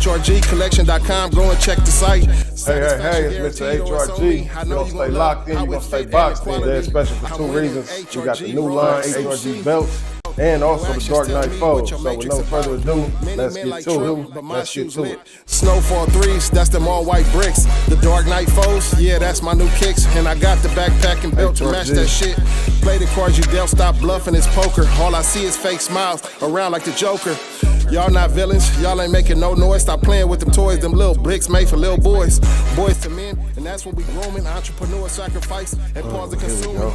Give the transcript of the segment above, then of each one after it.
HRGcollection.com. Go and check the site. Hey, it's Mr. HRG. You're going to stay locked in. You're going to stay boxed in. They're special for two reasons. We got the new line, HRG belts, and also the Dark Knight foes. So with no further ado, let's get to it. Snowfall 3s, that's them all white bricks. The Dark Knight foes, yeah, that's my new kicks. And I got the backpack and belt to match that shit. Play the cards you dealt, stop bluffing, it's poker. All I see is fake smiles around like the Joker. Y'all not villains, y'all ain't making no noise. Stop playing with them toys, them little bricks made for little boys. Boys to men, and that's what we grooming. Entrepreneur sacrifice and pause the consuming.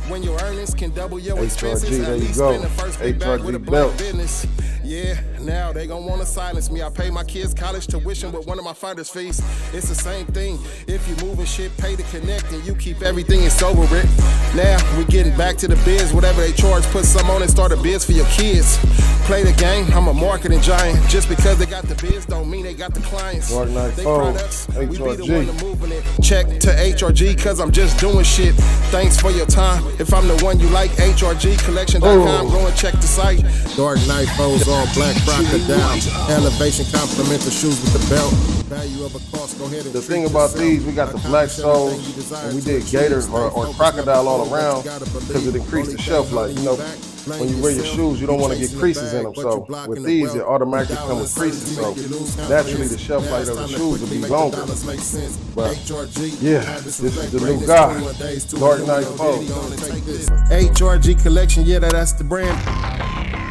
When your earnings can double your expenses, at least spend the first pay back with a black business. Yeah, now they gon' wanna silence me. I pay my kids college tuition with one of my finder's fees. It's the same thing. If you moving shit, pay to connect and you keep everything in sober it. Now we getting back to the biz. Whatever they charge, put some on and start a biz for your kids. Play the game, I'm a marketing giant. Just because they got the biz don't mean they got the clients. Dark Knight they foes, products, HRG. we be the one to moving it. Check to HRG cause I'm just doing shit. Thanks for your time. If I'm the one you like, HRGcollection.com. Go and check the site. Dark Knight foes, all black crocodile. Elevation compliment the shoes with the belt. Value of a cost, go ahead and the thing about these, we got the black soles, and we did gator or crocodile all around because it increased the shelf life. You know, when you wear your shoes, you don't want to get creases in them. So with these, it automatically come with creases. So naturally, the shelf life of the shoes will be longer. But yeah, this is the new guy, Dark Knight foes. HRG Collection, yeah, that's the brand.